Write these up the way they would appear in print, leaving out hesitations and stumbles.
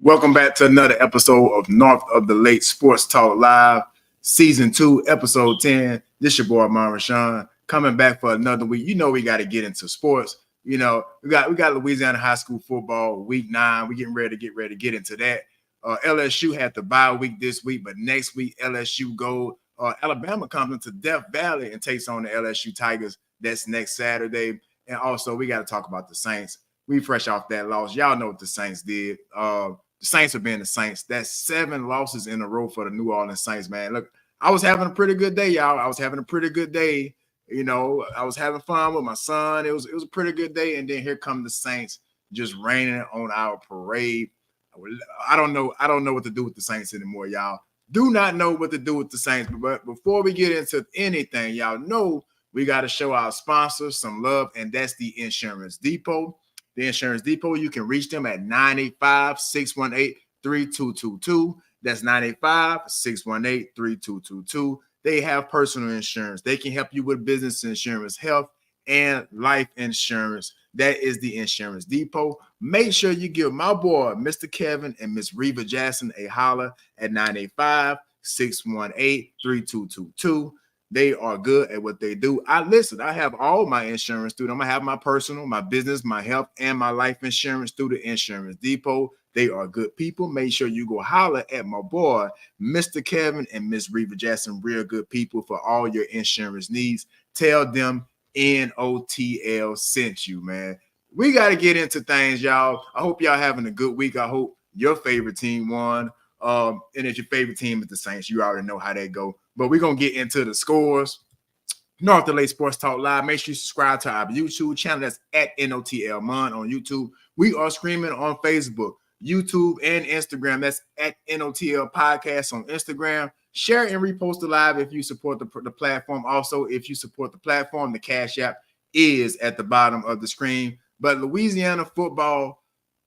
Welcome back to another episode of North of the Lake Sports Talk Live, Season 2, Episode 10. This your boy, Mon Rashawn, coming back for another week. You know we got to get into sports. You know, we got Louisiana High School football, Week 9. We're getting ready to get into that. LSU had the bye week this week, but next week, LSU go. Alabama comes into Death Valley and takes on the LSU Tigers. That's next Saturday. And also, we got to talk about the Saints. We fresh off that loss. Y'all know what the Saints did. The Saints are being the Saints. That's 7 losses in a row for the New Orleans Saints, man. Look, I was having a pretty good day, y'all. I was having a pretty good day. You know, I was having fun with my son. It was a pretty good day. And then here come the Saints just raining on our parade. I don't know what to do with the Saints anymore, y'all. Do not know what to do with the Saints. But before we get into anything, y'all know we got to show our sponsors some love, and that's the Insurance Depot. The Insurance Depot, you can reach them at 985-618-3222. That's 985-618-3222. They have personal insurance. They can help you with business insurance, health, and life insurance. That is the Insurance Depot. Make sure you give my boy, Mr. Kevin and Miss Reva Jackson, a holler at 985-618-3222. They are good at what they do. I have all my insurance through them. I have my personal, my business, my health, and my life insurance through the Insurance Depot. They are good people. Make sure you go holler at my boy, Mr. Kevin and Miss Reva Jackson. Real good people for all your insurance needs. Tell them NOTL sent you, man. We got to get into things, y'all. I hope y'all having a good week. I hope your favorite team won. And if your favorite team is the Saints, you already know how that go. But we're going to get into the scores. North of the Lake Sports Talk Live. Make sure you subscribe to our YouTube channel. That's at NOTL Mon on YouTube. We are streaming on Facebook, YouTube, and Instagram. That's at NOTL Podcast on Instagram. Share and repost the live if you support the platform. Also, if you support the platform, the Cash App is at the bottom of the screen. But Louisiana football,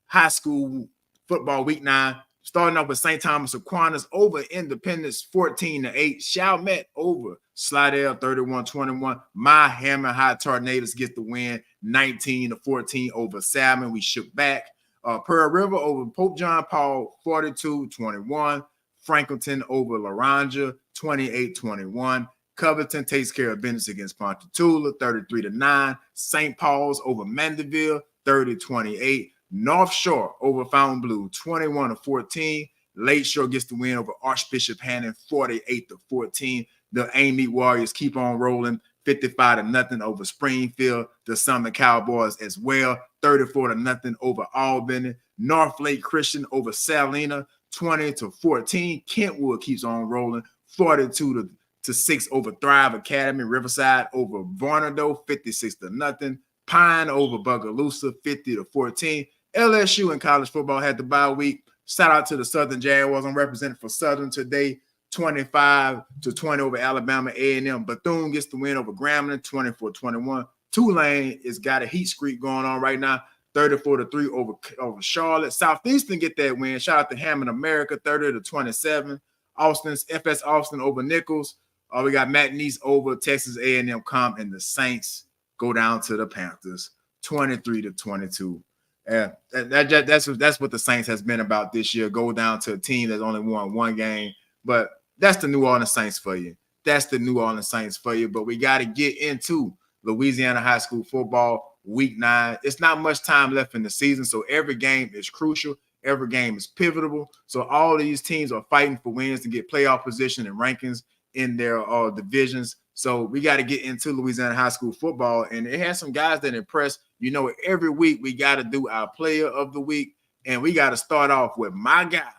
high school football, Week 9, starting off with St. Thomas Aquinas over Independence 14-8. Chalmette over Slidell 31-21. My Hammer High Tornadoes get the win 19-14 over Salmon. We shook back. Pearl River over Pope John Paul 42-21. Franklinton over Laranja 28-21. Covington takes care of business against Ponchatoula 33-9. St. Paul's over Mandeville 30-28. North Shore over Fontainebleau 21-14. Lake Shore gets the win over Archbishop Hannon 48-14. The Amy Warriors keep on rolling 55-0 over Springfield. The Summit Cowboys as well 34-0 over Albany. North Lake Christian over Salina 20-14. Kentwood keeps on rolling 42-6 over Thrive Academy. Riverside over Varnado 56-0. Pine over Bogalusa 50-14. LSU in college football had the bye week. Shout out to the Southern Jaguars. I'm representing for Southern today. 25-20 over Alabama A&M. Bethune gets the win over Grambling 24-21. Tulane has got a heat streak going on right now. 34-3 over Charlotte. Southeastern get that win. Shout out to Hammond America 30-27. FS Austin over Nichols. We got McNeese over Texas A&M Comp, and the Saints go down to the Panthers 23-22. Yeah, that's what the Saints has been about this year. Go down to a team that's only won one game. But that's the New Orleans Saints for you. That's the New Orleans Saints for you. But we got to get into Louisiana high school football Week 9. It's not much time left in the season, so every game is crucial. Every game is pivotal. So all these teams are fighting for wins to get playoff position and rankings in their divisions. So we got to get into Louisiana high school football, and it has some guys that impress. You know, every week we got to do our player of the week, and we got to start off with my guy,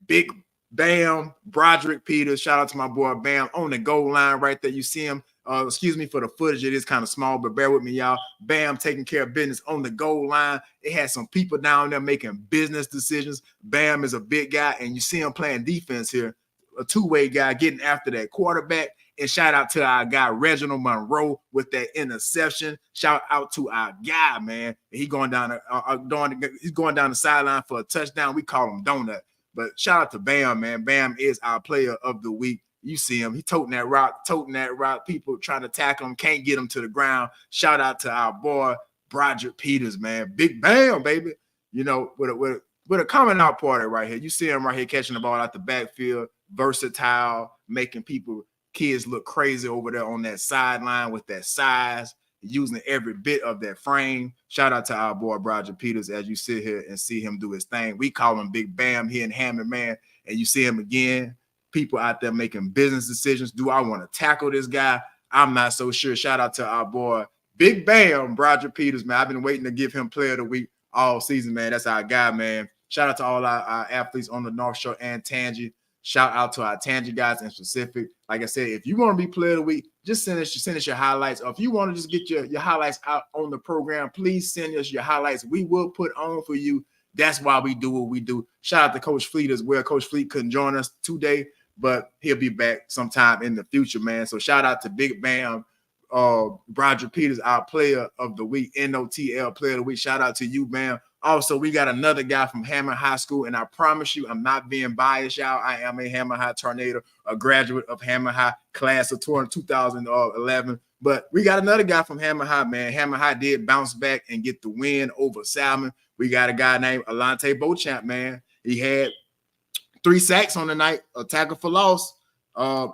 Big Bam, Broderick Peters. Shout out to my boy Bam on the goal line right there. You see him. Excuse me for the footage. It is kind of small, but bear with me, y'all. Bam taking care of business on the goal line. It had some people down there making business decisions. Bam is a big guy, and you see him playing defense here. A two-way guy getting after that quarterback. And shout out to our guy, Reginald Monroe, with that interception. Shout out to our guy, man. He's going down the sideline for a touchdown. We call him Donut. But shout out to Bam, man. Bam is our player of the week. You see him. He toting that rock. People trying to tackle him, can't get him to the ground. Shout out to our boy, Broderick Peters, man. Big Bam, baby. You know, with But a coming out party right here. You see him right here catching the ball out the backfield, versatile, making kids look crazy over there on that sideline with that size, using every bit of that frame. Shout out to our boy Roger Peters as you sit here and see him do his thing. We call him Big Bam here in Hammond, man. And you see him again. People out there making business decisions. Do I want to tackle this guy? I'm not so sure. Shout out to our boy Big Bam, Roger Peters, man. I've been waiting to give him player of the week all season, man. That's our guy, man. Shout out to all our athletes on the North Shore and Tangy. Shout out to our Tangy guys in specific. Like I said, if you want to be player of the week, just send us your highlights. Or if you want to just get your highlights out on the program, please send us your highlights. We will put on for you. That's why we do what we do. Shout out to Coach Fleet as well. Coach Fleet couldn't join us today, but he'll be back sometime in the future, man. So shout out to Big Bam, Roger Peters, our player of the week, NOTL player of the week. Shout out to you, Bam. Also, we got another guy from Hammond High School, and I promise you, I'm not being biased, y'all. I am a Hammond High Tornado, a graduate of Hammond High, class of 2011. But we got another guy from Hammond High, man. Hammond High did bounce back and get the win over Salmon. We got a guy named Alante Beauchamp, man. He had 3 sacks on the night, a tackle for loss.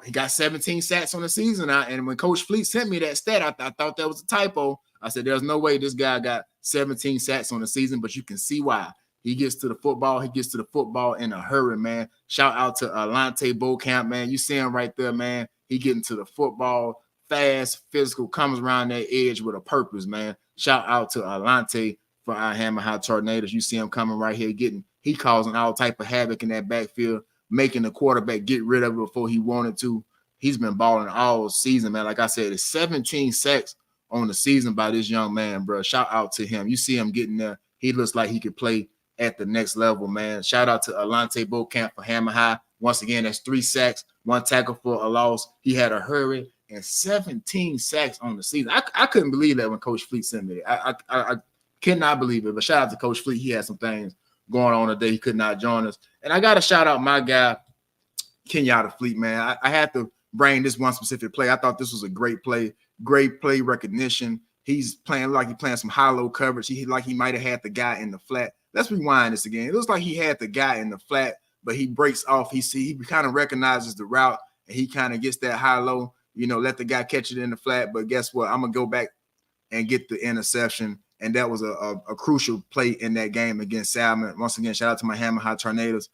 He got 17 sacks on the season. And when Coach Fleet sent me that stat, I thought that was a typo. I said, there's no way this guy got 17 sacks on the season, but you can see why. He gets to the football. He gets to the football in a hurry, man. Shout out to Alante Beauchamp, man. You see him right there, man. He getting to the football, fast, physical, comes around that edge with a purpose, man. Shout out to Alante for our Hammond High Tornadoes. You see him coming right here, he causing all type of havoc in that backfield, making the quarterback get rid of it before he wanted to. He's been balling all season, man. Like I said, it's 17 sacks on the season by this young man, bro. Shout out to him. You see him getting there. He looks like he could play at the next level, man. Shout out to Alante Beauchamp for Hammond High. Once again, that's 3 sacks, 1 tackle for a loss. He had a hurry and 17 sacks on the season. I couldn't believe that when Coach Fleet sent me that. I cannot believe it. But shout out to Coach Fleet. He had some things going on today. He could not join us. And I got to shout out my guy, Kenyatta Fleet, man. I had to bring this one specific play. I thought this was a great play recognition. He's playing like he's playing some high-low coverage. He might have had the guy in the flat. Let's rewind this again. It looks like he had the guy in the flat, but he breaks off. He kind of recognizes the route, and he kind of gets that high-low, let the guy catch it in the flat. But guess what? I'm going to go back and get the interception, and that was a crucial play in that game against Salmon. Once again, shout out to my Hammond High Tornadoes.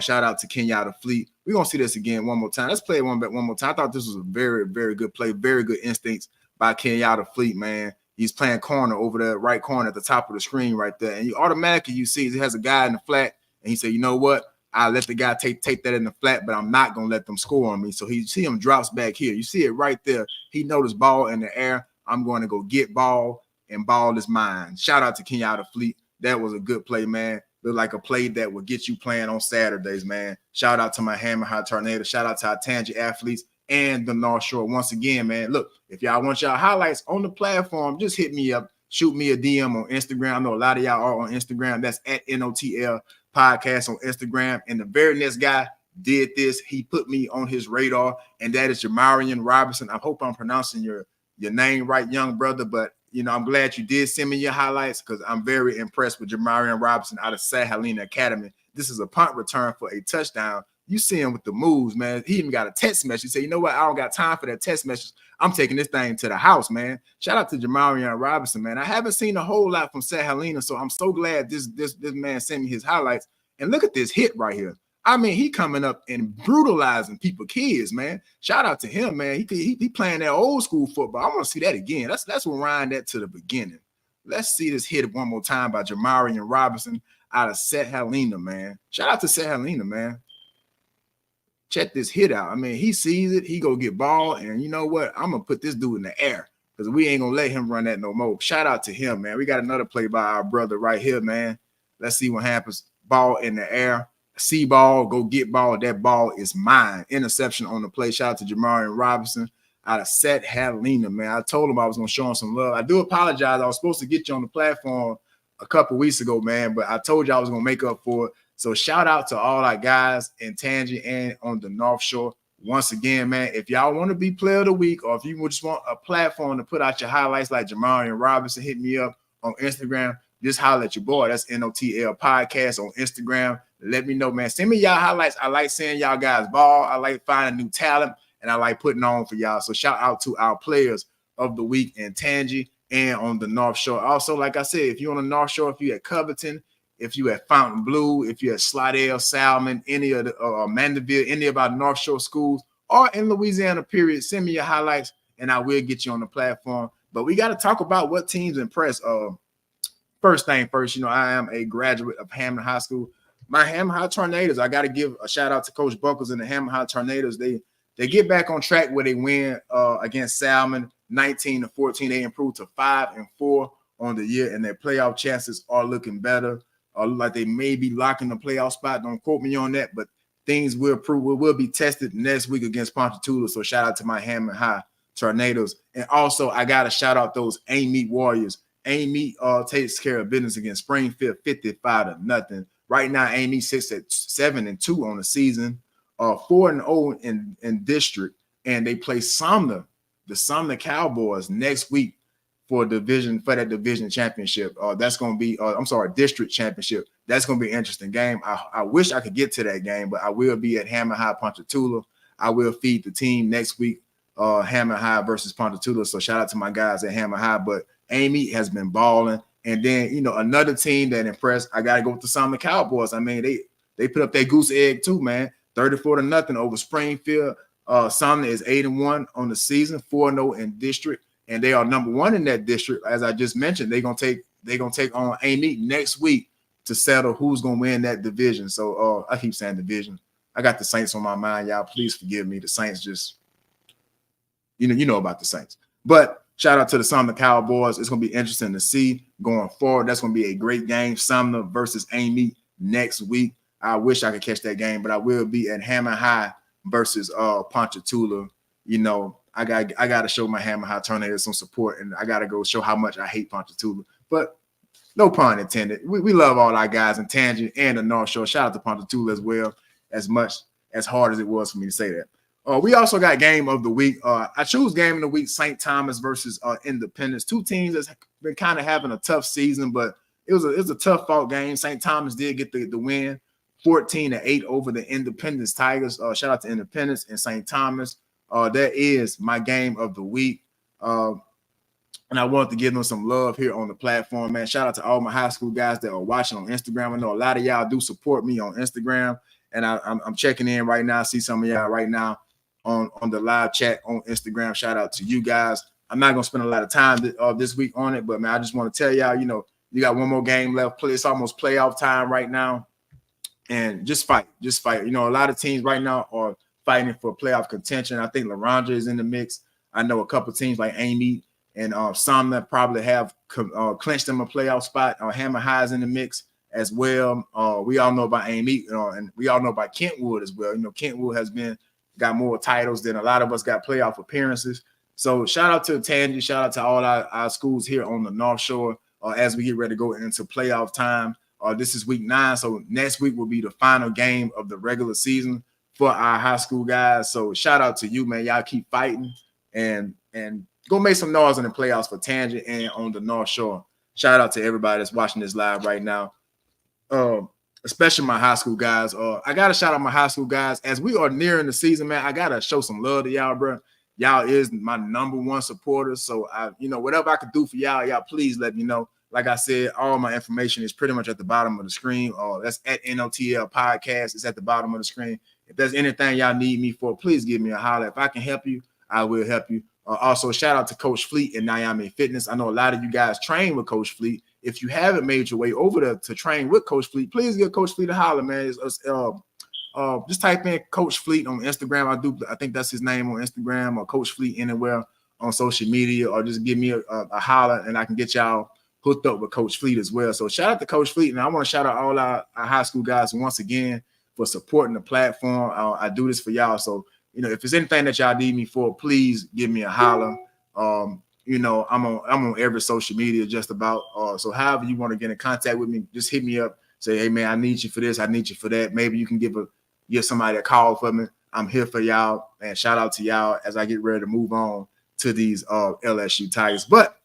Shout out to Kenyatta Fleet. We're going to see this again one more time. Let's play it one more time. I thought this was a very, very good play, very good instincts by Kenyatta Fleet, man. He's playing corner over the right corner at the top of the screen right there. And you see he has a guy in the flat, and he said, you know what? I'll let the guy take that in the flat, but I'm not going to let them score on me. So you see him drops back here. You see it right there. He noticed ball in the air. I'm going to go get ball, and ball is mine. Shout out to Kenyatta Fleet. That was a good play, man. Look like a play that will get you playing on Saturdays, man. Shout out to my Hammond High Tornado. Shout out to our Tangy athletes and the North Shore. Once again, man, look, if y'all want y'all highlights on the platform, just hit me up. Shoot me a DM on Instagram. I know a lot of y'all are on Instagram. That's at NOTL Podcast on Instagram. And the very next guy did this. He put me on his radar, and that is Jamarian Robinson. I hope I'm pronouncing your name right, young brother, but I'm glad you did send me your highlights because I'm very impressed with Jamarian Robinson out of St. Helena Academy. This is a punt return for a touchdown. You see him with the moves, man. He even got a text message. He said, you know what? I don't got time for that text message. I'm taking this thing to the house, man. Shout out to Jamarian Robinson, man. I haven't seen a whole lot from St. Helena, so I'm so glad this man sent me his highlights. And look at this hit right here. I mean, he coming up and brutalizing kids, man. Shout out to him, man. He playing that old school football. I want to see that again. Let's rewind that to the beginning. Let's see this hit one more time by Jamarian Robinson out of St. Helena, man. Shout out to St. Helena, man. Check this hit out. I mean, he sees it. He go get ball, and you know what? I'm going to put this dude in the air because we ain't going to let him run that no more. Shout out to him, man. We got another play by our brother right here, man. Let's see what happens. Ball in the air. See ball, go get ball. That ball is mine. Interception on the play. Shout out to Jamarian Robinson out of St. Helena, man. I told him I was going to show him some love. I do apologize. I was supposed to get you on the platform a couple weeks ago, man, but I told you I was going to make up for it. So shout out to all our guys in Tangy and on the North Shore. Once again, man, if y'all want to be player of the week or if you just want a platform to put out your highlights like Jamarian Robinson, hit me up on Instagram. just holler at your boy. That's NOTL Podcast on Instagram. Let me know, man. Send me y'all highlights. I like seeing y'all guys ball. I like finding new talent, and I like putting on for y'all. So shout out to our players of the week in Tangi and on the North Shore. Also, like I said, if you're on the North Shore, if you at Covington, if you at Fontainebleau, if you at Slidell, Salmon, any of the Mandeville, any of our North Shore schools, or in Louisiana, period, send me your highlights, and I will get you on the platform. But we got to talk about what teams impress. First thing first, you know, I am a graduate of Hammond High School. My Hammond High Tornadoes, I got to give a shout out to Coach Buckles and the Hammond High Tornadoes. They get back on track where they win against Salmon 19-14. They improved to 5-4 on the year, and their playoff chances are looking better. Look like they may be locking the playoff spot. Don't quote me on that, but things will prove. Will be tested next week against Ponchatoula. So shout out to my Hammond High Tornadoes. And also, I got to shout out those Ain't Warriors. Ain't takes care of business against Springfield 55-0. Right now, Ain't sits at 7-2 on the season, 4-0 in district, and they play Sumner, the Sumner Cowboys, next week for that division championship. That's going to be, district championship. That's going to be an interesting game. I wish I could get to that game, but I will be at Hammond High Ponchatoula. I will feed the team next week, Hammond High versus Ponchatoula. So shout out to my guys at Hammond High. But Amy has been balling. And then, you know, another team that impressed, I got to go with the Sumner Cowboys. I mean, they put up their goose egg too, man. 34-0 over Springfield. Sumner is 8-1 on the season, 4-0 in district, and they are number one in that district. As I just mentioned, they're gonna take on Amy next week to settle who's gonna win that division. So I keep saying division. I got the Saints on my mind, y'all. Please forgive me. The Saints just, you know about the Saints. But shout out to the Sumner Cowboys. It's gonna be interesting to see going forward. That's gonna be a great game. Sumner versus Amy next week. I wish I could catch that game, but I will be at Hammond High versus Ponchatoula. You know, I got to show my Hammond High Tornadoes some support, and I got to go show how much I hate Ponchatoula. But no pun intended. We love all our guys in Tangent and the North Shore. Shout out to Ponchatoula as well, as hard as it was for me to say that. We also got game of the week. I choose game of the week, St. Thomas versus Independence. Two teams that's been kind of having a tough season, but it was a tough fought game. St. Thomas did get the win. 14-8 over the Independence Tigers. Shout out to Independence and St. Thomas. That is my game of the week. And I wanted to give them some love here on the platform, man. Shout out to all my high school guys that are watching on Instagram. I know a lot of y'all do support me on Instagram, and I'm checking in right now. I see some of y'all right now on the live chat on Instagram. Shout out to you guys. I'm not going to spend a lot of time this week on it, but, man, I just want to tell y'all, you know, you got one more game left. It's almost playoff time right now. And just fight. You know, a lot of teams right now are fighting for playoff contention. I think LaRondra is in the mix. I know a couple of teams like Amy and some that probably have clinched them a playoff spot. Hammond High is in the mix as well. We all know about Amy, and we all know about Kentwood as well. You know, Kentwood has got more titles than a lot of us got playoff appearances. So shout out to Tangi. Shout out to all our schools here on the North Shore as we get ready to go into playoff time. This is week 9, so next week will be the final game of the regular season for our high school guys. So shout out to you, man. Y'all keep fighting and go make some noise in the playoffs for Tangent and on the North Shore. Shout out to everybody that's watching this live right now, especially my high school guys. I got to shout out my high school guys. As we are nearing the season, man, I got to show some love to y'all, bro. Y'all is my number one supporters. So, whatever I could do for y'all please let me know. Like I said, all my information is pretty much at the bottom of the screen. That's at NOTL Podcast. It's at the bottom of the screen. If there's anything y'all need me for, please give me a holler. If I can help you, I will help you. Also, shout out to Coach Fleet and Miami Fitness. I know a lot of you guys train with Coach Fleet. If you haven't made your way over there to train with Coach Fleet, please give Coach Fleet a holler, man. Just type in Coach Fleet on Instagram. I think that's his name on Instagram, or Coach Fleet anywhere on social media, or just give me a holler and I can get y'all hooked up with Coach Fleet as well. So shout out to Coach Fleet, and I want to shout out all our high school guys once again for supporting the platform. I do this for y'all. So, if there's anything that y'all need me for, please give me a holler. I'm on every social media just about. So however you want to get in contact with me, just hit me up. Say, hey man, I need you for this. I need you for that. Maybe you can give somebody a call for me. I'm here for y'all, and shout out to y'all as I get ready to move on to these LSU Tigers. But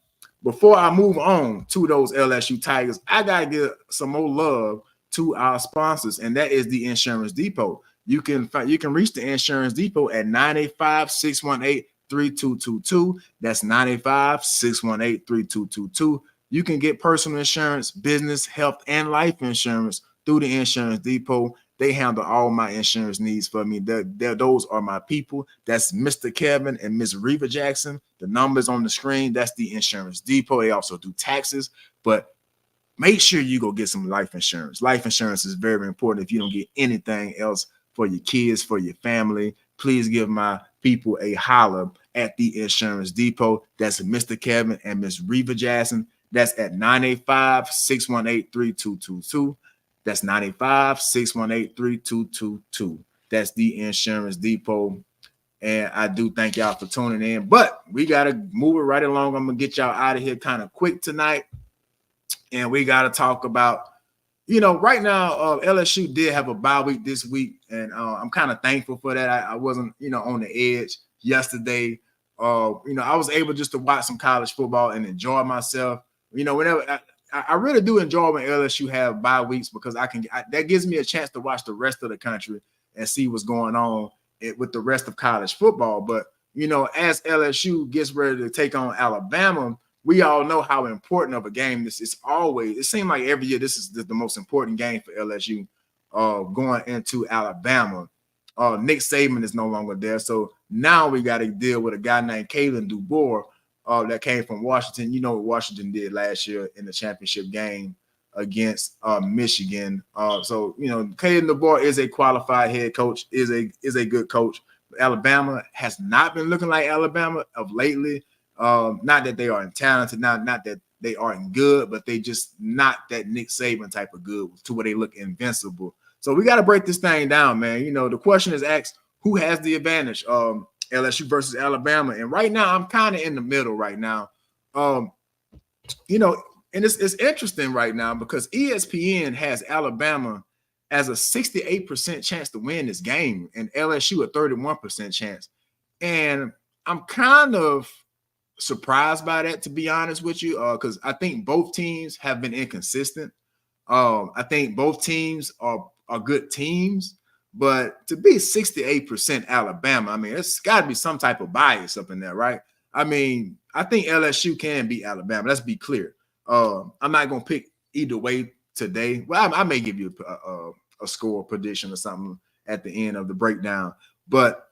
before I move on to those LSU Tigers, I gotta give some more love to our sponsors, and that is the Insurance Depot. You can reach the Insurance Depot at 985-618-3222. That's 985-618-3222. You can get personal insurance, business, health, and life insurance through the Insurance Depot. They handle all my insurance needs for me. Those are my people. That's Mr. Kevin and Miss Reva Jackson. The numbers on the screen, that's the Insurance Depot. They also do taxes, but make sure you go get some life insurance. Life insurance is very important. If you don't get anything else for your kids, for your family, please give my people a holler at the Insurance Depot. That's Mr. Kevin and Miss Reva Jackson. That's at 985-618-3222. That's 985-618-3222. That's the Insurance Depot. And I do thank y'all for tuning in. But we got to move it right along. I'm going to get y'all out of here kind of quick tonight. And we got to talk about, right now, LSU did have a bye week this week. And I'm kind of thankful for that. I wasn't, on the edge yesterday. I was able just to watch some college football and enjoy myself. Whenever I really do enjoy when LSU have bye weeks, because that gives me a chance to watch the rest of the country and see what's going on with the rest of college football. But, as LSU gets ready to take on Alabama, we all know how important of a game this is always. It seems like every year this is the most important game for LSU going into Alabama. Nick Saban is no longer there. So now we got to deal with a guy named Kalen DuBois that came from Washington. You know what Washington did last year in the championship game against Michigan. So Kalen DuBois is a qualified head coach, is a good coach. Alabama has not been looking like Alabama of lately. Not that they aren't talented, not that they aren't good, but they just not that Nick Saban type of good to where they look invincible. So we got to break this thing down, man. The question is asked, who has the advantage? LSU versus Alabama. And right now, I'm kind of in the middle right now. And it's interesting right now because ESPN has Alabama as a 68% chance to win this game and LSU a 31% chance. And I'm kind of surprised by that, to be honest with you, because I think both teams have been inconsistent. I think both teams are good teams, but to be 68% Alabama, I mean, it's got to be some type of bias up in there, right? I mean, I think LSU can beat Alabama. Let's be clear. I'm not going to pick either way today. Well, I may give you a score prediction or something at the end of the breakdown, but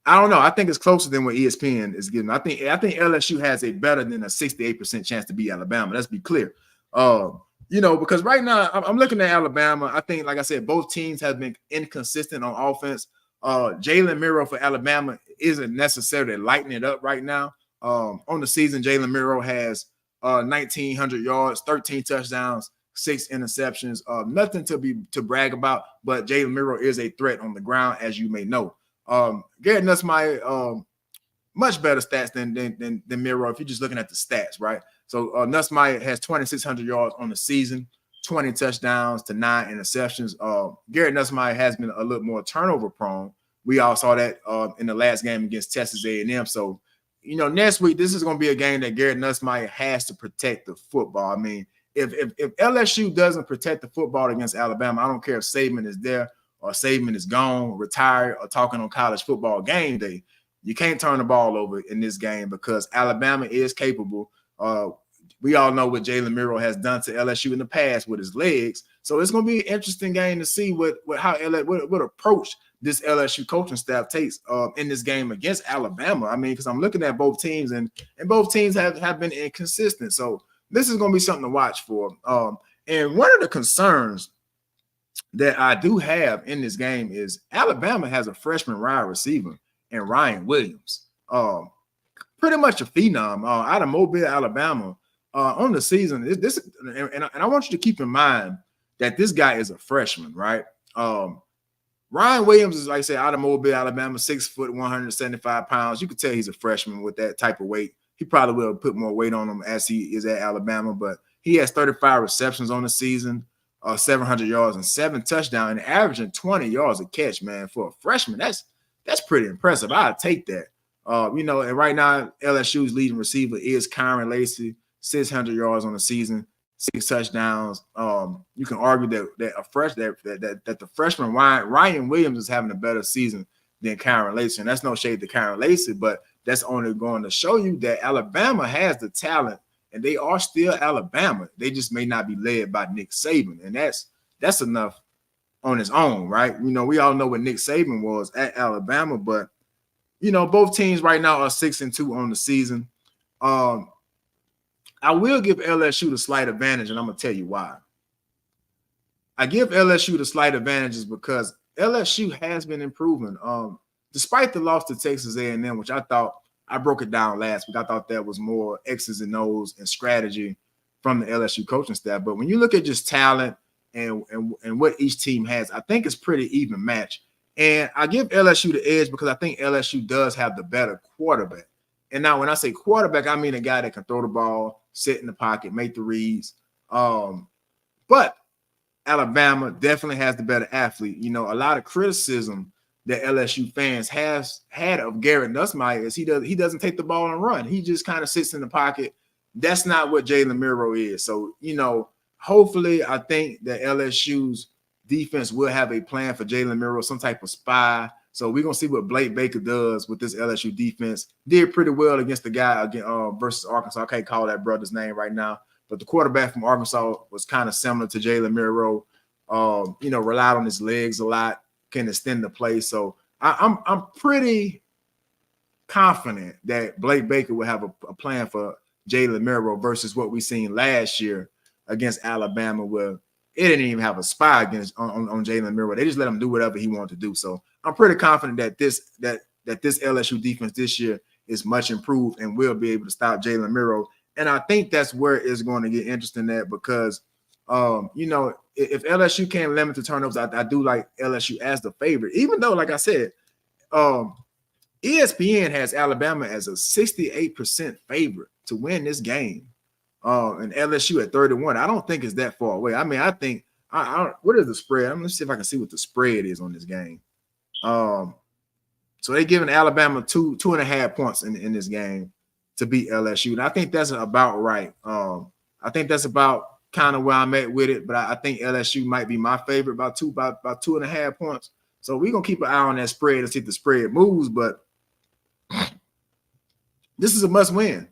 I don't know. I think it's closer than what ESPN is giving. I think LSU has a better than a 68% chance to beat Alabama. Let's be clear. Because right now I'm looking at Alabama. I think, like I said, both teams have been inconsistent on offense. Jalen Miro for Alabama isn't necessarily lighting it up right now. On the season, Jalen Miro has 1,900 yards, 13 touchdowns, 6 interceptions. Nothing to brag about, but Jalen Miro is a threat on the ground, as you may know. Garrett Nussmeier, much better stats than Miro if you're just looking at the stats, right? So Nussmeier has 2,600 yards on the season, 20 touchdowns to 9 interceptions. Garrett Nussmeier has been a little more turnover prone. We all saw that in the last game against Texas A&M. So, next week, this is going to be a game that Garrett Nussmeier has to protect the football. I mean, if LSU doesn't protect the football against Alabama, I don't care if Saban is there or Saban is gone, retired, or talking on college football game day, you can't turn the ball over in this game because Alabama is capable. We all know what Jalen Miro has done to LSU in the past with his legs. So it's going to be an interesting game to see what approach this LSU coaching staff takes in this game against Alabama. I mean, because I'm looking at both teams and both teams have been inconsistent. So this is going to be something to watch for. And one of the concerns that I do have in this game is Alabama has a freshman wide receiver in Ryan Williams, pretty much a phenom out of Mobile, Alabama. On the season, and I want you to keep in mind that this guy is a freshman, right? Ryan Williams is, like I said, out of Mobile, Alabama, 6 foot, 175 pounds. You could tell he's a freshman with that type of weight. He probably will put more weight on him as he is at Alabama, but he has 35 receptions on the season, 700 yards and 7 touchdowns, and averaging 20 yards a catch, man. For a freshman, that's pretty impressive. I'd take that. And right now, LSU's leading receiver is Kyron Lacy, 600 yards on the season, 6 touchdowns. You can argue that the freshman Ryan Williams is having a better season than Kyron Lacy, and that's no shade to Kyron Lacy, but that's only going to show you that Alabama has the talent, and they are still Alabama. They just may not be led by Nick Saban, and that's enough on its own, right? You know, we all know what Nick Saban was at Alabama, but you know, both teams right now are 6-2 on the season. I will give LSU the slight advantage, and I'm gonna tell you why. I give LSU the slight advantages because LSU has been improving. Despite the loss to Texas A&M, which I broke it down last week. I thought that was more X's and O's and strategy from the LSU coaching staff. But when you look at just talent and what each team has, I think it's pretty even match. And I give LSU the edge because I think LSU does have the better quarterback. And now when I say quarterback, I mean a guy that can throw the ball, sit in the pocket, make the reads. But Alabama definitely has the better athlete. You know, a lot of criticism that LSU fans has had of Garrett Nussmeier is he doesn't take the ball and run. He just kind of sits in the pocket. That's not what Jalen Miro is. So, you know, hopefully I think that LSU's defense will have a plan for Jalen Miro, some type of spy. So we're going to see what Blake Baker does with this LSU defense. Did pretty well against the guy versus Arkansas. I can't call that brother's name right now. But the quarterback from Arkansas was kind of similar to Jalen Miro. You know, relied on his legs a lot, can extend the play. So I'm pretty confident that Blake Baker will have a plan for Jalen Miro versus what we seen last year against Alabama, where it didn't even have a spy on Jalen Miro. They just let him do whatever he wanted to do. So I'm pretty confident that this LSU defense this year is much improved and will be able to stop Jalen Miro. And I think that's where it's going to get interesting at because, you know, if LSU can't limit the turnovers, I do like LSU as the favorite, even though, like I said, ESPN has Alabama as a 68% favorite to win this game. And LSU at 31. I don't think it's that far away. I mean, I think what is the spread? Let's see if I can see what the spread is on this game. So they're giving Alabama 2.5 points in this game to beat LSU. And I think that's about right. I think that's about kind of where I'm at with it, but I think LSU might be my favorite about 2.5 points. So we're gonna keep an eye on that spread and see if the spread moves. But this is a must-win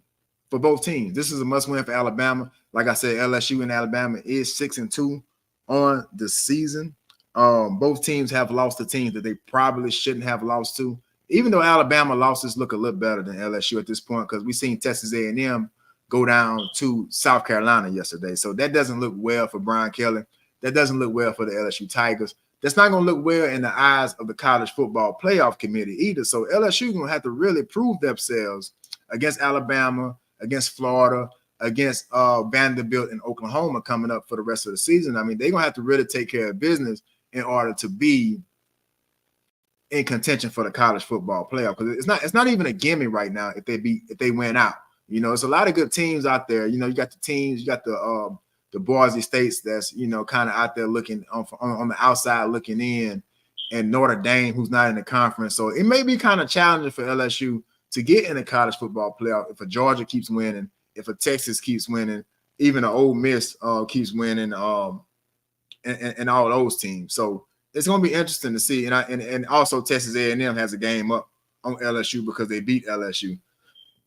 for both teams. This is a must-win for Alabama. Like I said, LSU and Alabama is 6-2 on the season. Both teams have lost to teams that they probably shouldn't have lost to. Even though Alabama losses look a little better than LSU at this point, because we've seen Texas A&M go down to South Carolina yesterday. So that doesn't look well for Brian Kelly. That doesn't look well for the LSU Tigers. That's not going to look well in the eyes of the College Football Playoff Committee either. So LSU is going to have to really prove themselves against Alabama, against Florida, against Vanderbilt and Oklahoma coming up for the rest of the season. I mean, they're going to have to really take care of business in order to be in contention for the college football playoff, because it's not even a gimme right now if they win out. You know, it's a lot of good teams out there. You know, you got the teams, you got the Boise States that's, you know, kind of out there looking on the outside looking in, and Notre Dame, who's not in the conference. So it may be kind of challenging for LSU to get in the college football playoff if a Georgia keeps winning, if a Texas keeps winning, even an Ole Miss keeps winning, and all those teams. So it's going to be interesting to see. And also Texas A&M has a game up on LSU because they beat LSU,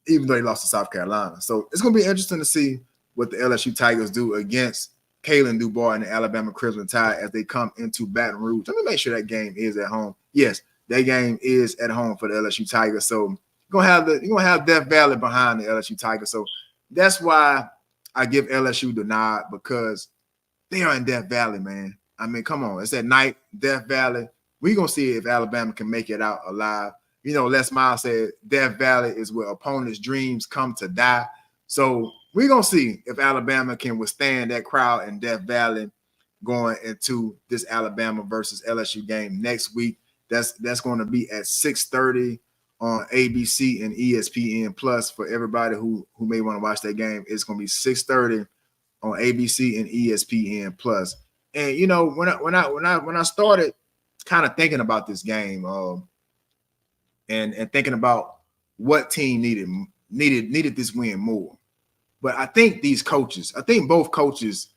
even though they lost to South Carolina. So it's going to be interesting to see what the LSU Tigers do against Kalen DuBois and the Alabama Crimson Tide as they come into Baton Rouge. Let me make sure that game is at home. Yes, that game is at home for the LSU Tigers. So you're gonna have Death Valley behind the LSU Tigers. So that's why I give LSU the nod, because they are in Death Valley, man. I mean, come on. It's at night, Death Valley. We're going to see if Alabama can make it out alive. You know, Les Miles said Death Valley is where opponents' dreams come to die. So we're going to see if Alabama can withstand that crowd in Death Valley going into this Alabama versus LSU game next week. That's going to be at 6:30 on ABC and ESPN Plus for everybody who may want to watch that game. It's going to be 6:30 on ABC and ESPN Plus. And you know, when I started kind of thinking about this game, and thinking about what team needed this win more, But I think these coaches, I think both coaches,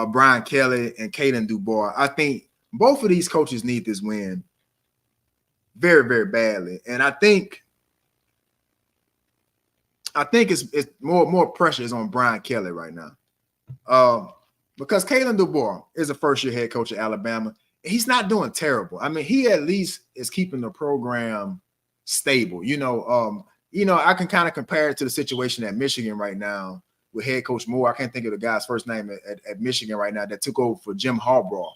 Brian Kelly and Kalen DuBois, I think both of these coaches need this win very, very badly. And I think it's more pressure is on Brian Kelly right now. Because Kalen DuBois is a first-year head coach at Alabama. He's not doing terrible. I mean, he at least is keeping the program stable. I can kind of compare it to the situation at Michigan right now with head coach Moore. I can't think of the guy's first name at Michigan right now that took over for Jim Harbaugh.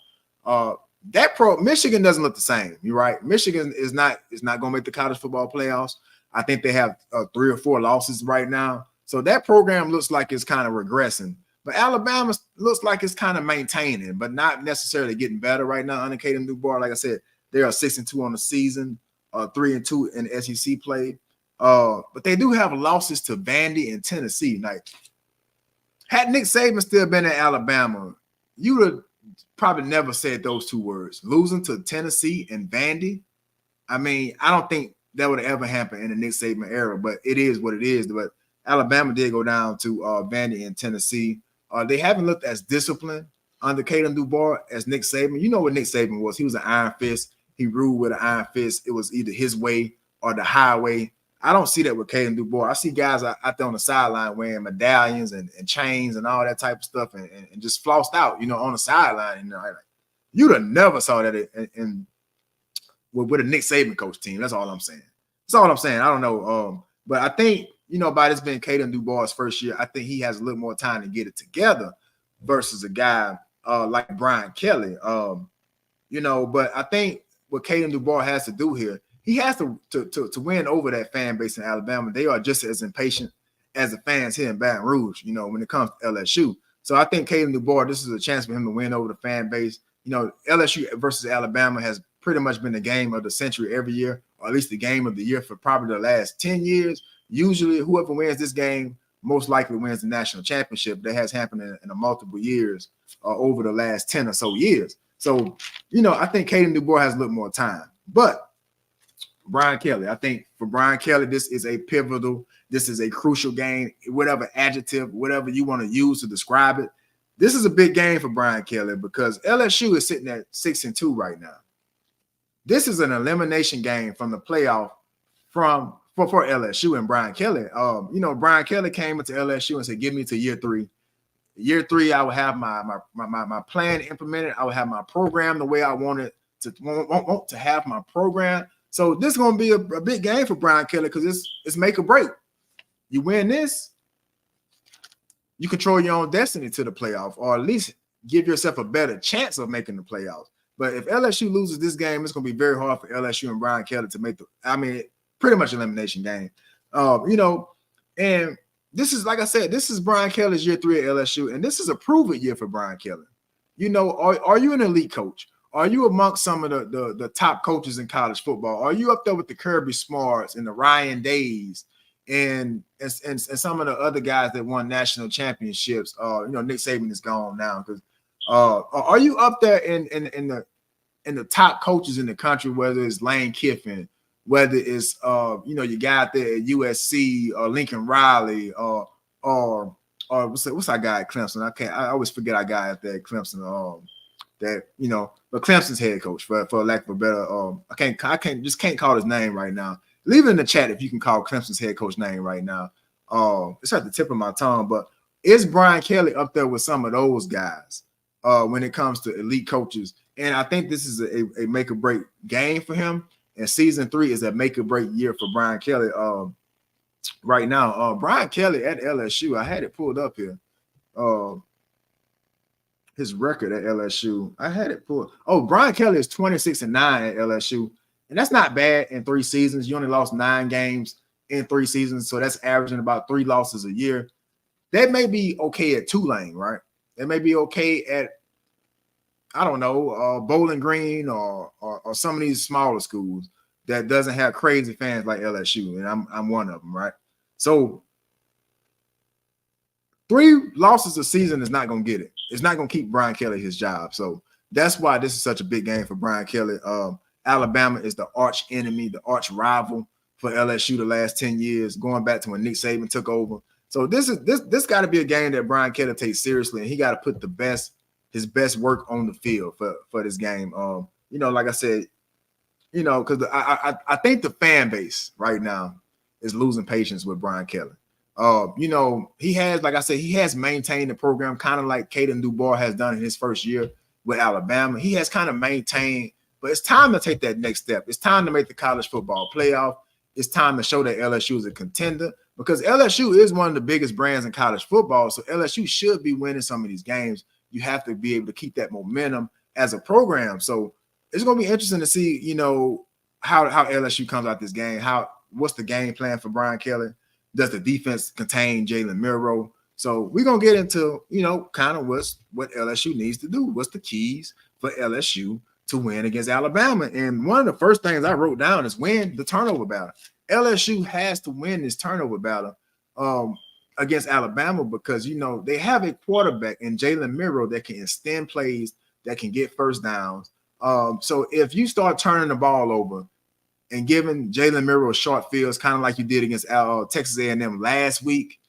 Michigan doesn't look the same. You're right. Michigan is not going to make the college football playoffs. I think they have 3 or 4 losses right now. So that program looks like it's kind of regressing. But Alabama looks like it's kind of maintaining, but not necessarily getting better right now under Kalen DuBois. Like I said, they are 6-2 on the season, 3-2 in SEC play. But they do have losses to Vandy and Tennessee. Like, had Nick Saban still been in Alabama, you would have probably never said those 2 words. Losing to Tennessee and Vandy. I mean, I don't think that would have ever happened in the Nick Saban era, but it is what it is. But Alabama did go down to Vandy and Tennessee. They haven't looked as disciplined under Kalen DuBois as Nick Saban. You know what Nick Saban was. He was an iron fist. He ruled with an iron fist. It was either his way or the highway. I don't see that with Kalen DuBois. I see guys out there on the sideline wearing medallions and chains and all that type of stuff and just flossed out, on the sideline. You'd have never saw that with a Nick Saban coach team. That's all I'm saying. That's all I'm saying. I don't know. But I think, by this being Kalen DuBois' first year, I think he has a little more time to get it together versus a guy like Brian Kelly. But I think what Kalen DuBois has to do here, he has to win over that fan base in Alabama. They are just as impatient as the fans here in Baton Rouge, when it comes to LSU. So I think Kalen DuBois, this is a chance for him to win over the fan base. LSU versus Alabama has pretty much been the game of the century every year, or at least the game of the year for probably the last 10 years. Usually whoever wins this game most likely wins the national championship. That has happened in multiple years over the last 10 or so years. So, I think Kalen DuBois has a little more time. But Brian Kelly, I think for Brian Kelly, this is a pivotal, this is a crucial game, whatever adjective, whatever you want to use to describe it. This is a big game for Brian Kelly because LSU is sitting at 6-2 right now. This is an elimination game from the playoff for LSU and Brian Kelly. Brian Kelly came into LSU and said, "Give me to year 3. Year 3, I will have my plan implemented. I will have my program the way I want to have my program." So this is going to be a big game for Brian Kelly because it's make or break. You win this, you control your own destiny to the playoff, or at least give yourself a better chance of making the playoffs. But if LSU loses this game, it's going to be very hard for LSU and Brian Kelly to make pretty much elimination game. And this is, like I said, this is Brian Kelly's year 3 at LSU, and this is a proven year for Brian Kelly. Are you an elite coach? Are you amongst some of the top coaches in college football? Are you up there with the Kirby Smarts and the Ryan Days and some of the other guys that won national championships? Nick Saban is gone now. Because are you up there in the top coaches in the country? Whether it's Lane Kiffin, whether it's you guy out there at USC or Lincoln Riley or what's our guy at Clemson? I always forget our guy out there at Clemson. But Clemson's head coach, for lack of a better, I can't call his name right now. Leave it in the chat if you can call Clemson's head coach name right now. It's at the tip of my tongue, but is Brian Kelly up there with some of those guys when it comes to elite coaches? And I think this is a make or break game for him. And season 3 is a make or break year for Brian Kelly right now. Brian Kelly at LSU, I had it pulled up here. His record at LSU. I had it pulled. Oh, Brian Kelly is 26-9 at LSU. And that's not bad in 3 seasons. You only lost 9 games in 3 seasons. So that's averaging about 3 losses a year. That may be okay at Tulane, right? That may be okay at, I don't know, Bowling Green or some of these smaller schools that doesn't have crazy fans like LSU. And I'm one of them, right? So 3 losses a season is not going to get it. It's not going to keep Brian Kelly his job. So that's why this is such a big game for Brian Kelly. Alabama is the arch enemy, the arch rival for LSU the last 10 years, going back to when Nick Saban took over. So this got to be a game that Brian Kelly takes seriously, and he got to put his best work on the field for this game. Like I said, because I think the fan base right now is losing patience with Brian Kelly. He has, like I said, he has maintained the program kind of like Caden Dubois has done in his first year with Alabama. He has kind of maintained, but it's time to take that next step. It's time to make the college football playoff. It's time to show that LSU is a contender, because LSU is one of the biggest brands in college football. So LSU should be winning some of these games. You have to be able to keep that momentum as a program. So it's going to be interesting to see, how LSU comes out this game. What's the game plan for Brian Kelly? Does the defense contain Jalen Milroe? So we're going to get into, kind of what LSU needs to do. What's the keys for LSU to win against Alabama? And one of the first things I wrote down is win the turnover battle. LSU has to win this turnover battle against Alabama, because, they have a quarterback in Jalen Milroe that can extend plays, that can get first downs. So if you start turning the ball over and giving Jalen Milroe short fields, kind of like you did against Texas A&M last week,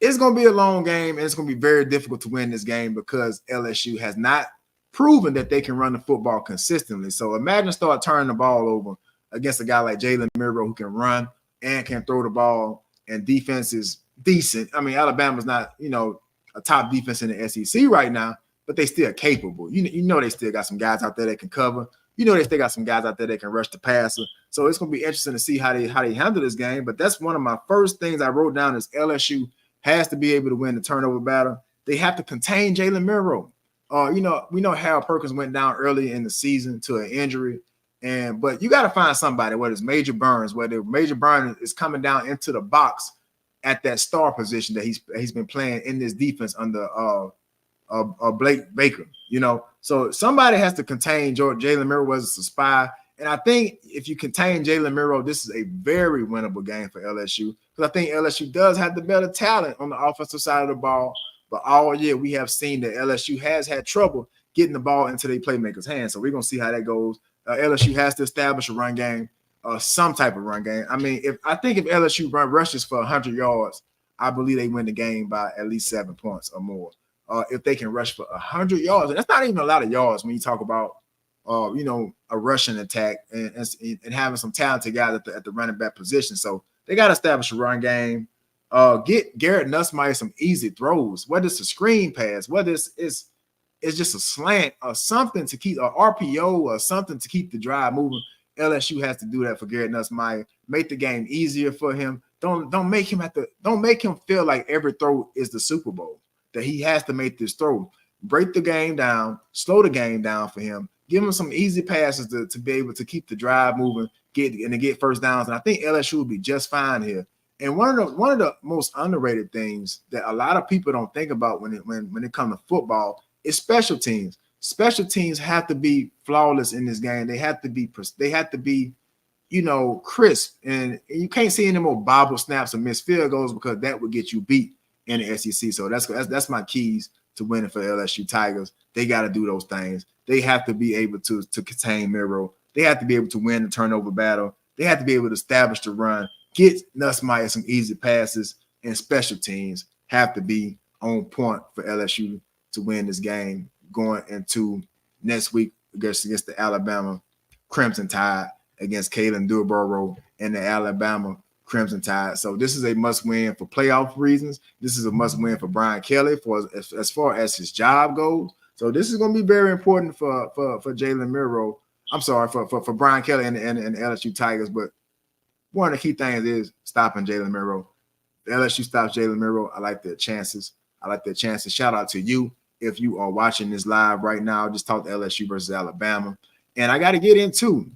it's going to be a long game, and it's going to be very difficult to win this game because LSU has not proven that they can run the football consistently. So imagine start turning the ball over against a guy like Jalen Milroe who can run and can throw the ball, and defense is decent. I mean, Alabama's not, a top defense in the SEC right now, but they still capable. They still got some guys out there that can cover. They still got some guys out there that can rush the passer. So it's going to be interesting to see how they handle this game. But that's one of my first things I wrote down is LSU has to be able to win the turnover battle. They have to contain Jalen Milroe. We know Harold Perkins went down early in the season to an injury, but you got to find somebody, whether it's Major Burns, whether Major Burns is coming down into the box at that star position that he's been playing in this defense under Blake Baker. So somebody has to contain Jalen Milroe as a spy. And I think if you contain Jalen Milroe, this is a very winnable game for LSU, because I think LSU does have the better talent on the offensive side of the ball. But all year we have seen that LSU has had trouble getting the ball into their playmakers' hands. So we're going to see how that goes. LSU has to establish a run game, some type of run game. I mean, if LSU rushes for 100 yards, I believe they win the game by at least 7 points or more. If they can rush for 100 yards, and that's not even a lot of yards when you talk about, a rushing attack and having some talented guys at the running back position. So they got to establish a run game. Get Garrett Nussmeier some easy throws, whether it's a screen pass, whether it's just a slant or something to keep an RPO or something to keep the drive moving. LSU has to do that for Garrett Nussmeier. Make the game easier for him. Don't make him feel like every throw is the Super Bowl, that he has to make this throw. Break the game down, slow the game down for him. Give him some easy passes to be able to keep the drive moving, get first downs. And I think LSU will be just fine here. And one of the most underrated things that a lot of people don't think about when it comes to football is special teams. Special teams have to be flawless in this game. They have to be crisp, and you can't see any more bobble snaps or missed field goals, because that would get you beat in the SEC. So that's my keys to winning for LSU Tigers. They got to do those things. They have to be able to contain Milroe. They have to be able to win the turnover battle. They have to be able to establish the run. Get Nussmeier some easy passes, and special teams have to be on point for LSU to win this game going into next week against the Alabama Crimson Tide, against Kalen Durborough and the Alabama Crimson Tide. So this is a must-win for playoff reasons. This is a must-win for Brian Kelly as far as his job goes. So this is going to be very important for Jalen Milroe. I'm sorry, for Brian Kelly and LSU Tigers, but one of the key things is stopping Jalen Milroe. If LSU stops Jalen Milroe, I like their chances. Shout out to you if you are watching this live right now. Just talk to LSU versus Alabama. And I got to get into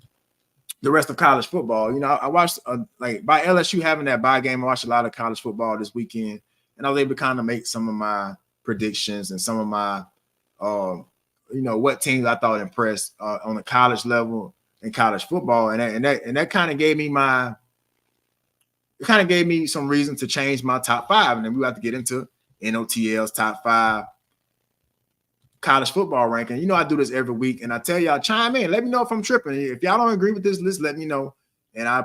the rest of college football. I watched, by LSU having that bye game, I watched a lot of college football this weekend, and I was able to kind of make some of my predictions and some of my, what teams I thought impressed on the college level in college football. And that kind of gave me some reason to change my top 5. And then we have to get into NOTL's top 5 college football ranking. I do this every week, and I tell y'all, chime in. Let me know if I'm tripping. If y'all don't agree with this list, let me know. And I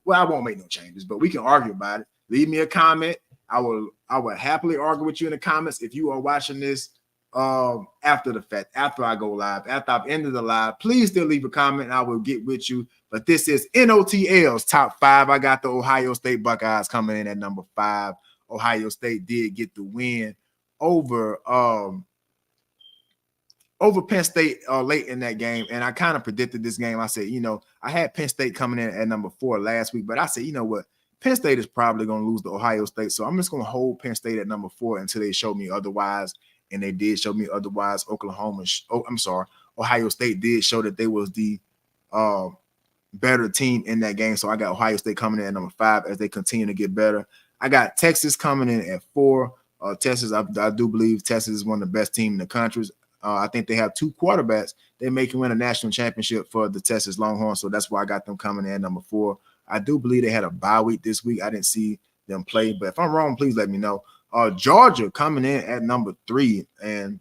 won't make no changes, but we can argue about it. Leave me a comment. I would happily argue with you in the comments if you are watching this after the fact, after I go live, after I've ended the live. Please still leave a comment and I will get with you. But this is NOTL's top 5. I got the Ohio State Buckeyes coming in at number 5. Ohio State did get the win over Penn State late in that game. And I kind of predicted this game. I said, I had Penn State coming in at number 4 last week, but I said, you know what? Penn State is probably going to lose to Ohio State. So I'm just going to hold Penn State at number 4 until they show me otherwise. And they did show me otherwise. Ohio State did show that they was the better team in that game. So I got Ohio State coming in at number 5 as they continue to get better. I got Texas coming in at 4. Texas, I do believe Texas is one of the best teams in the country. I think they have 2 quarterbacks. They may win a national championship for the Texas Longhorns. So that's why I got them coming in at number 4. I do believe they had a bye week this week. I didn't see them play, but if I'm wrong, please let me know. Georgia coming in at number 3, and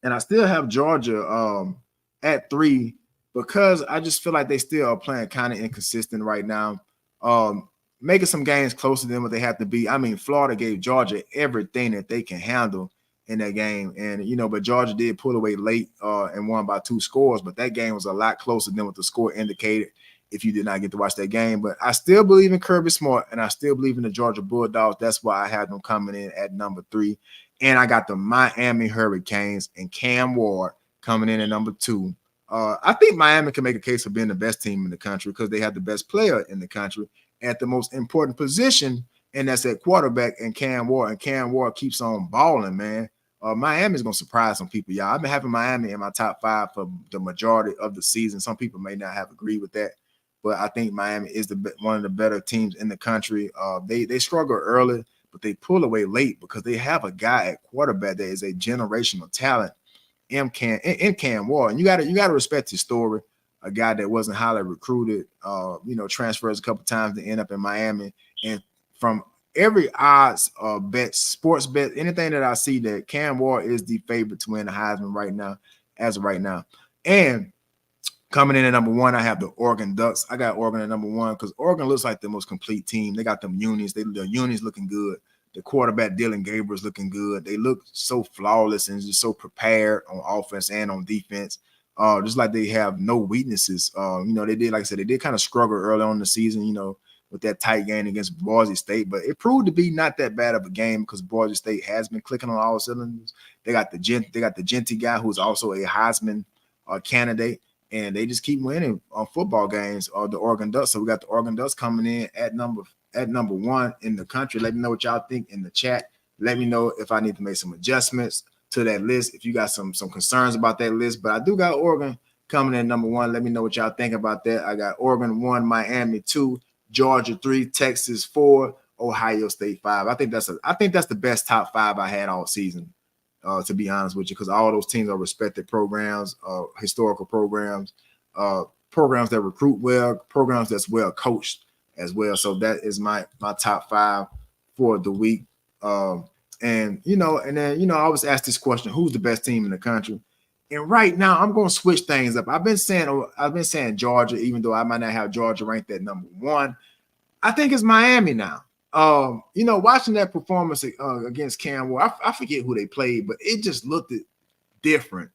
I still have Georgia at 3 because I just feel like they still are playing kind of inconsistent right now, making some games closer than what they have to be. I mean, Florida gave Georgia everything that they can handle in that game, and but Georgia did pull away late and won by 2 scores, but that game was a lot closer than what the score indicated if you did not get to watch that game. But I still believe in Kirby Smart, and I still believe in the Georgia Bulldogs. That's why I had them coming in at number 3. And I got the Miami Hurricanes and Cam Ward coming in at number 2. I think Miami can make a case for being the best team in the country because they have the best player in the country at the most important position, and that's at quarterback, and Cam Ward. And Cam Ward keeps on balling, man. Miami's going to surprise some people, y'all. I've been having Miami in my top 5 for the majority of the season. Some people may not have agreed with that, but I think Miami is one of the better teams in the country. They struggle early, but they pull away late because they have a guy at quarterback that is a generational talent in Cam Ward. And you got to respect his story. A guy that wasn't highly recruited, transfers a couple times to end up in Miami. And from every odds bet, sports bet, anything that I see, that Cam Ward is the favorite to win the Heisman right now, as of right now. And coming in at number 1, I have the Oregon Ducks. I got Oregon at number 1 because Oregon looks like the most complete team. They got them unis. The unis looking good. The quarterback, Dylan Gabriel's looking good. They look so flawless and just so prepared on offense and on defense. Just like they have no weaknesses. They did, like I said, they did kind of struggle early on in the season, with that tight game against Boise State. But it proved to be not that bad of a game because Boise State has been clicking on all cylinders. They got the Genty guy who's also a Heisman candidate. And they just keep winning on football games. The Oregon Ducks. So we got the Oregon Ducks coming in at number 1 in the country. Let me know what y'all think in the chat. Let me know if I need to make some adjustments to that list. If you got some concerns about that list, but I do got Oregon coming in number 1. Let me know what y'all think about that. I got Oregon 1, Miami 2, Georgia 3, Texas 4, Ohio State 5. I think that's the best top 5 I had all season. To be honest with you, because all those teams are respected programs, historical programs, programs that recruit well, programs that's well coached as well. So that is my top 5 for the week. And then I always ask this question: who's the best team in the country? And right now, I'm going to switch things up. I've been saying Georgia, even though I might not have Georgia ranked at number 1. I think it's Miami now. Watching that performance against Cam Ward, I forget who they played, but it just looked different.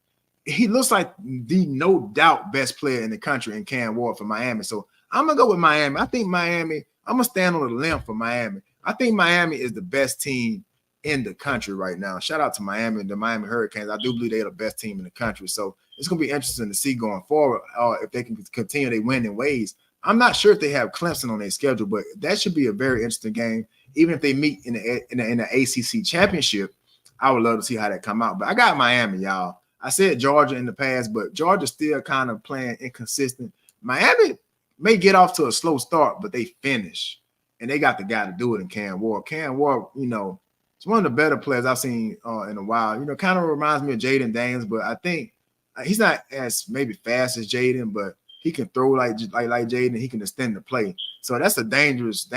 He looks like the no doubt best player in the country in Cam Ward for Miami. So I'm gonna go with Miami. I think Miami. I'm gonna stand on the limb for Miami. I think Miami is the best team in the country right now. Shout out to Miami, the Miami Hurricanes. I do believe they're the best team in the country. So it's gonna be interesting to see going forward if they can continue their winning ways. I'm not sure if they have Clemson on their schedule, but that should be a very interesting game. Even if they meet in the ACC championship, I would love to see how that come out. But I got Miami, y'all. I said Georgia in the past, but Georgia's still kind of playing inconsistent. Miami may get off to a slow start, but they finish. And they got the guy to do it in Cam Ward. Cam Ward, it's one of the better players I've seen in a while. Kind of reminds me of Jaden Daniels, but I think he's not as maybe fast as Jaden, but he can throw like Jaden. He can extend the play. So that's a dangerous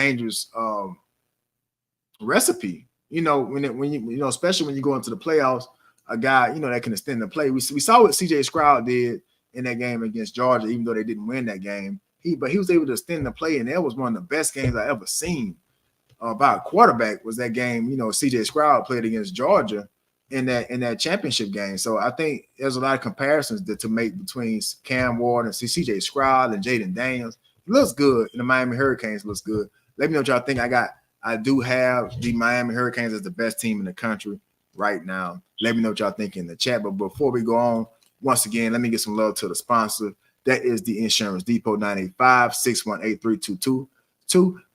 recipe. Especially when you go into the playoffs, a guy that can extend the play. We saw what CJ Stroud did in that game against Georgia, even though they didn't win that game. But he was able to extend the play, and that was one of the best games I ever seen about quarterback was that game, CJ Stroud played against Georgia in that championship game. So I think there's a lot of comparisons to make between Cam Ward and CJ Stroud and Jaden Daniels. It looks good, and the Miami Hurricanes looks good. Let me know what y'all think. I do have the Miami Hurricanes as the best team in the country right now. Let me know what y'all think in the chat. But before we go on, once again, let me get some love to the sponsor. That is the Insurance Depot, 985-618-3222.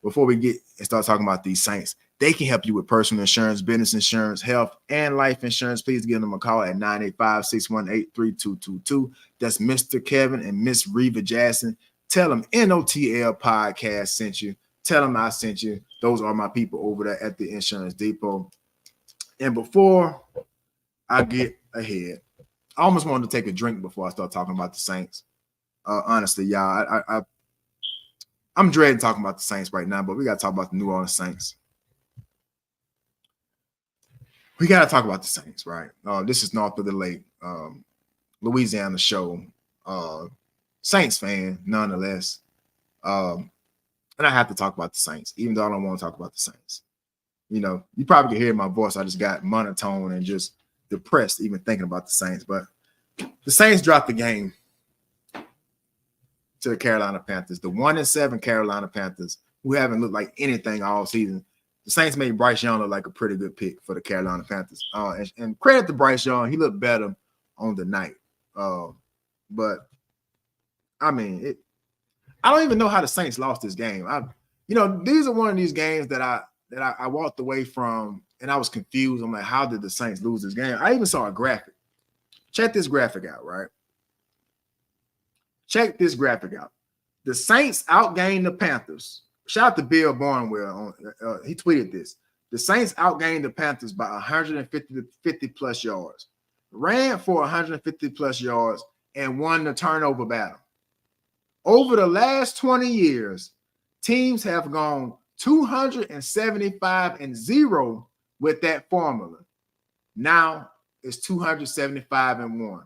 Before we get and start talking about these Saints, they can help you with personal insurance, business insurance, health, and life insurance. Please give them a call at 985-618-3222. That's Mr. Kevin and Miss Reva Jackson. Tell them NOTL podcast sent you. Tell them I sent you. Those are my people over there at the Insurance Depot. And before I get ahead, I almost wanted to take a drink before I start talking about the Saints. Honestly, y'all, I'm dreading talking about the Saints right now, but we got to talk about the New Orleans Saints. We got to talk about the Saints, right? This is North of the Lake, Louisiana show. Saints fan, nonetheless. And I have to talk about the Saints, even though I don't want to talk about the Saints. You probably can hear my voice. I just got monotone and just depressed even thinking about the Saints. But the Saints dropped the game to the Carolina Panthers, the 1-7 Carolina Panthers, who haven't looked like anything all season. The Saints made Bryce Young look like a pretty good pick for the Carolina Panthers. And credit to Bryce Young, he looked better on the night. But I mean, I don't even know how the Saints lost this game. These are one of these games that I walked away from and I was confused. I'm like, how did the Saints lose this game? I even saw a graphic. Check this graphic out, right? Check this graphic out. The Saints outgained the Panthers. Shout out to Bill Barnwell. He tweeted this. The Saints outgained the Panthers by 150 plus yards, ran for 150 plus yards, and won the turnover battle. Over the last 20 years, teams have gone 275-0 with that formula. Now it's 275-1.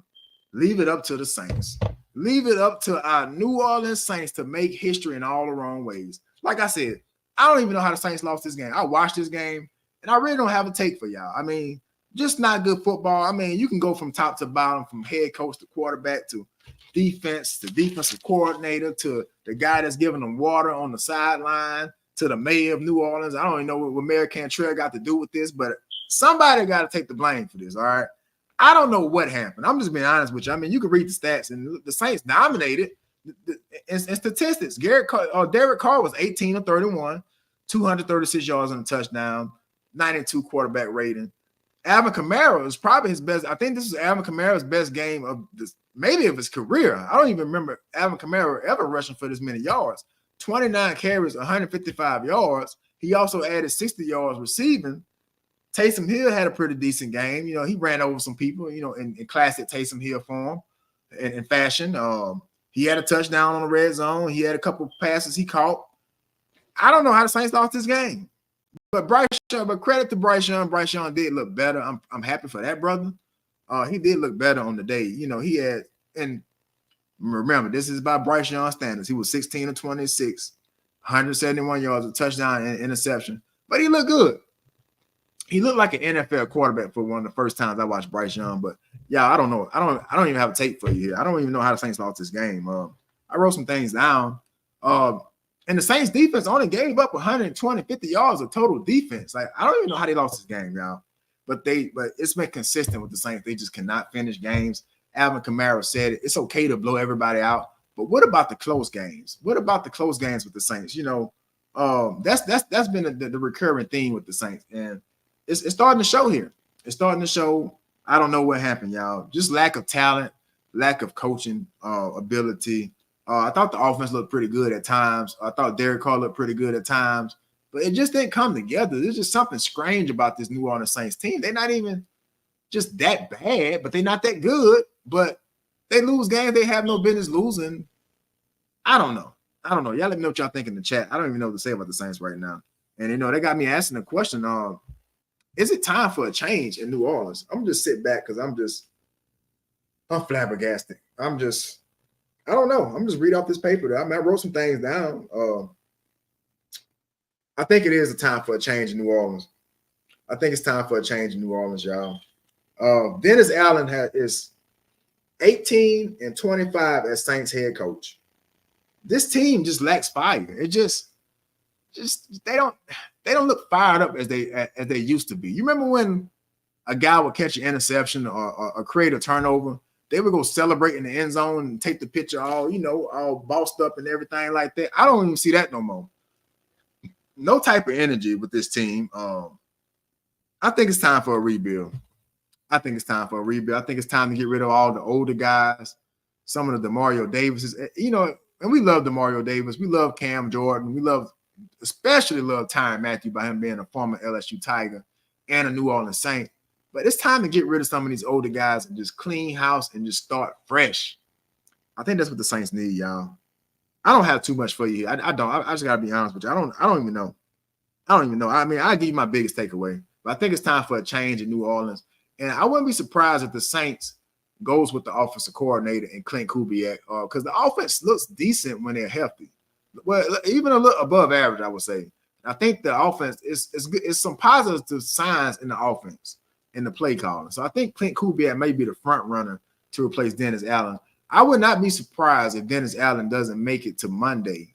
Leave it up to the Saints. Leave it up to our New Orleans Saints to make history in all the wrong ways. Like I said, I don't even know how the Saints lost this game. I watched this game, and I really don't have a take for y'all. I mean, just not good football. I mean, you can go from top to bottom, from head coach to quarterback to defense to defensive coordinator to the guy that's giving them water on the sideline to the mayor of New Orleans. I don't even know what Mayor Cantrell got to do with this, but somebody got to take the blame for this, all right? I don't know what happened. I'm just being honest with you. I mean, you can read the stats, and the Saints dominated in statistics. Derek Carr was 18 of 31, 236 yards on a touchdown, 92 quarterback rating. Alvin Kamara is probably his best. I think this is Alvin Kamara's best game of this, maybe of his career. I don't even remember Alvin Kamara ever rushing for this many yards. 29 carries, 155 yards. He also added 60 yards receiving. Taysom Hill had a pretty decent game. He ran over some people, in classic Taysom Hill form in fashion. He had a touchdown on the red zone. He had a couple passes he caught. I don't know how the Saints lost this game. But credit to Bryce Young. Bryce Young did look better. I'm happy for that, brother. He did look better on the day. He had, and remember, this is by Bryce Young standards. He was 16 of 26, 171 yards, a touchdown and interception. But he looked good. He looked like an NFL quarterback for one of the first times I watched Bryce Young. But yeah, I don't know. I don't even have a tape for you here. I don't even know how the Saints lost this game. I wrote some things down. And the Saints defense only gave up 50 yards of total defense. Like, I don't even know how they lost this game, y'all. But it's been consistent with the Saints. They just cannot finish games. Alvin Kamara said it. It's okay to blow everybody out. But what about the close games? What about the close games with the Saints? That's been the recurring theme with the Saints. And it's starting to show here. It's starting to show. I don't know what happened, y'all. Just lack of talent, lack of coaching ability. I thought the offense looked pretty good at times. I thought Derek Carr looked pretty good at times. But it just didn't come together. There's just something strange about this New Orleans Saints team. They're not even just that bad, but they're not that good. But they lose games they have no business losing. I don't know. Y'all let me know what y'all think in the chat. I don't even know what to say about the Saints right now. And, they got me asking the question, is it time for a change in New Orleans? I'm just sit back because I'm flabbergasted. I don't know. I'm just read off this paper. I wrote some things down. I think it is a time for a change in New Orleans. I think it's time for a change in New Orleans, y'all. Dennis Allen is 18-25 as Saints head coach. This team just lacks fire. It just they don't look fired up as they used to be. You remember when a guy would catch an interception or create a turnover, they would go celebrate in the end zone and take the picture all bossed up and everything like that. I don't even see that no more. No type of energy with this team. I think it's time for a rebuild. I think it's time to get rid of all the older guys, some of the DeMario Davises, and we love DeMario Davis. We love Cam Jordan. We especially love Tyrann Mathieu by him being a former LSU Tiger and a New Orleans Saint. But it's time to get rid of some of these older guys and just clean house and just start fresh. I think that's what the Saints need, y'all. I don't have too much for you here. I don't. I just gotta be honest with you. I don't even know. I mean, I give you my biggest takeaway, but I think it's time for a change in New Orleans. And I wouldn't be surprised if the Saints goes with the offensive coordinator and Clint Kubiak, because the offense looks decent when they're healthy. Well, even a little above average, I would say. I think the offense is some positive signs in the offense in the play calling. So I think Clint Kubiak may be the front runner to replace Dennis Allen. I would not be surprised if Dennis Allen doesn't make it to Monday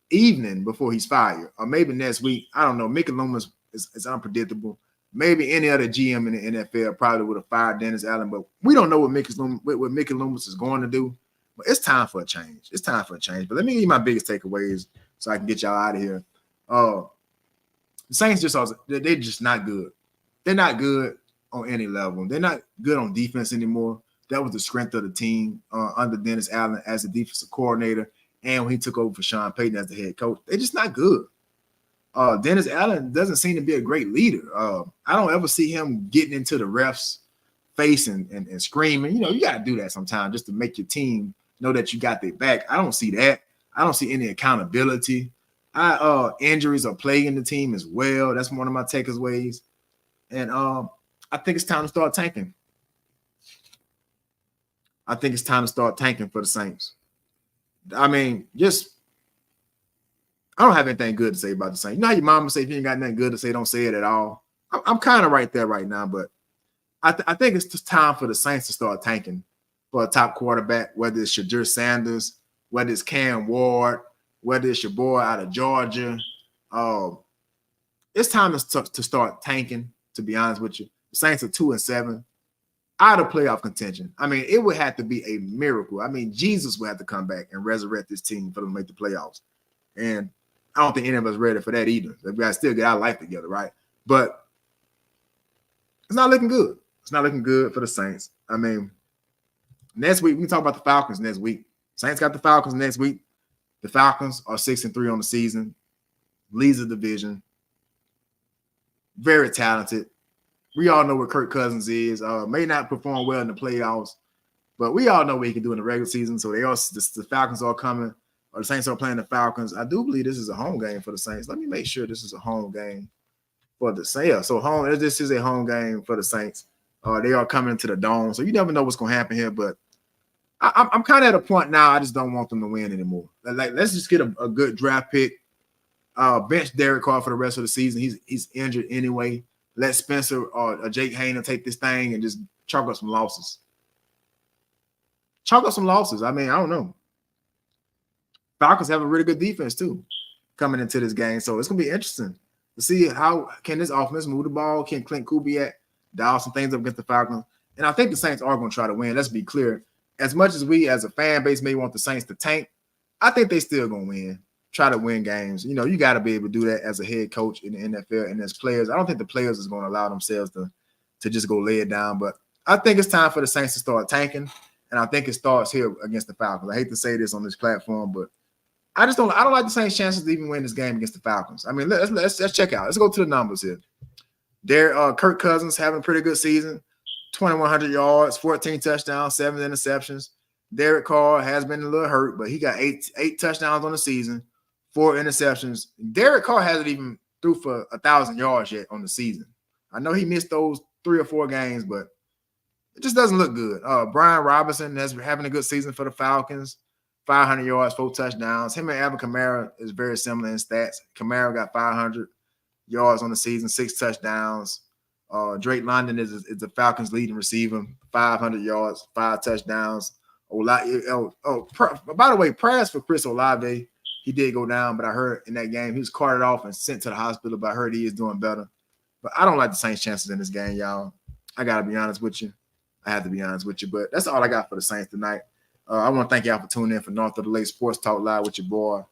evening before he's fired, or maybe next week. I don't know. Mickey Loomis is unpredictable. Maybe any other GM in the NFL probably would have fired Dennis Allen, but we don't know what Mickey Loomis is going to do. But it's time for a change. But let me give you my biggest takeaways so I can get y'all out of here. The Saints they're just not good. They're not good on any level. They're not good on defense anymore. That was the strength of the team under Dennis Allen as the defensive coordinator, and when he took over for Sean Payton as the head coach. They're just not good. Dennis Allen doesn't seem to be a great leader. I don't ever see him getting into the refs' face and screaming. You got to do that sometimes just to make your team know that you got their back. I don't see that. I don't see any accountability. Injuries are plaguing the team as well. That's one of my takeaways. And I think it's time to start tanking. I think it's time to start tanking for the Saints. I mean, I don't have anything good to say about the Saints. You know how your mama say if you ain't got nothing good to say, don't say it at all. I'm kind of right there right now, but I think it's just time for the Saints to start tanking for a top quarterback, whether it's Shadur Sanders, whether it's Cam Ward, whether it's your boy out of Georgia. It's time to start tanking, to be honest with you. The Saints are 2-7, out of playoff contention. I mean, it would have to be a miracle. I mean, Jesus would have to come back and resurrect this team for them to make the playoffs. And I don't think any of us ready for that either. We got to still get our life together, right? But it's not looking good. It's not looking good for the Saints. I mean, next week, we can talk about the Falcons next week. Saints got the Falcons next week. The Falcons are 6-3 on the season. Leads the division. Very talented. We all know what Kirk Cousins is. May not perform well in the playoffs, but we all know what he can do in the regular season. So the Falcons are coming, or the Saints are playing the Falcons. I do believe this is a home game for the Saints. Let me make sure this is a home game for the Saints. So this is a home game for the Saints. They are coming to the Dome, so you never know what's going to happen here. But I'm kind of at a point now. I just don't want them to win anymore. Like, let's just get a good draft pick. Bench Derek Carr for the rest of the season. He's injured anyway. Let Spencer or Jake Hayner take this thing and just chalk up some losses. I mean, I don't know. Falcons have a really good defense too coming into this game, so it's gonna be interesting to see how can this offense move the ball. Can Clint Kubiak dial some things up against the Falcons? And I think the Saints are going to try to win. Let's be clear. As much as we as a fan base may want the Saints to tank, I think they still going to win. Try to win games. You got to be able to do that as a head coach in the NFL and as players. I don't think the players is going to allow themselves to just go lay it down. But I think it's time for the Saints to start tanking, and I think it starts here against the Falcons. I hate to say this on this platform, but I don't like the Saints' chances to even win this game against the Falcons. I mean, let's check out. Let's go to the numbers here. Kirk Cousins having a pretty good season, 2,100 yards, 14 touchdowns, 7 interceptions. Derek Carr has been a little hurt, but he got eight touchdowns on the season, 4 interceptions. Derek Carr hasn't even threw for 1,000 yards yet on the season. I know he missed those 3 or 4 games, but it just doesn't look good. Brian Robinson has been having a good season for the Falcons. 500 yards, 4 touchdowns. Him and Alvin Kamara is very similar in stats. Kamara got 500 yards on the season, 6 touchdowns. Drake London is the Falcons' leading receiver, 500 yards, 5 touchdowns. By the way, prayers for Chris Olave. He did go down, but I heard in that game he was carted off and sent to the hospital, but I heard he is doing better. But I don't like the Saints' chances in this game, y'all. I got to be honest with you. I have to be honest with you, but that's all I got for the Saints tonight. I want to thank y'all for tuning in for North of the Lake Sports Talk Live with your boy,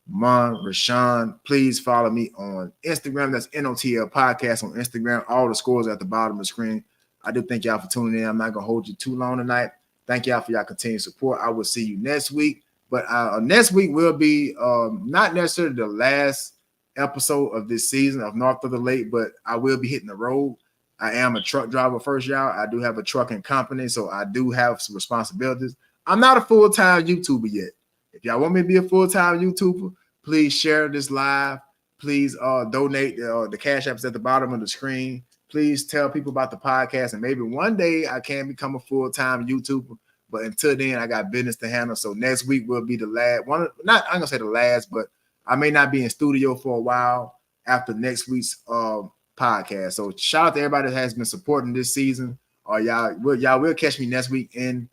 Mon Rashawn. Please follow me on Instagram. That's NOTL Podcast on Instagram. All the scores are at the bottom of the screen. I do thank y'all for tuning in. I'm not going to hold you too long tonight. Thank y'all for your continued support. I will see you next week. But next week will be not necessarily the last episode of this season of North of the Lake, but I will be hitting the road. I am a truck driver first, y'all. I do have a trucking company, so I do have some responsibilities. I'm not a full-time YouTuber yet. If y'all want me to be a full-time YouTuber, please share this live. Please donate. The Cash App is at the bottom of the screen. Please tell people about the podcast, and maybe one day I can become a full-time YouTuber. But until then, I got business to handle. So next week will be the last one. I'm gonna say the last, but I may not be in studio for a while after next week's podcast. So shout out to everybody that has been supporting this season. Y'all will catch me next week in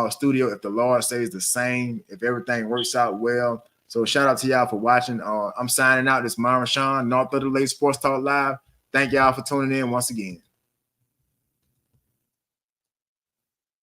studio if the Lord says the same, if everything works out well. So shout out to y'all for watching. I'm signing out. This is Myron Sean, North of the Lake Sports Talk Live. Thank y'all for tuning in once again.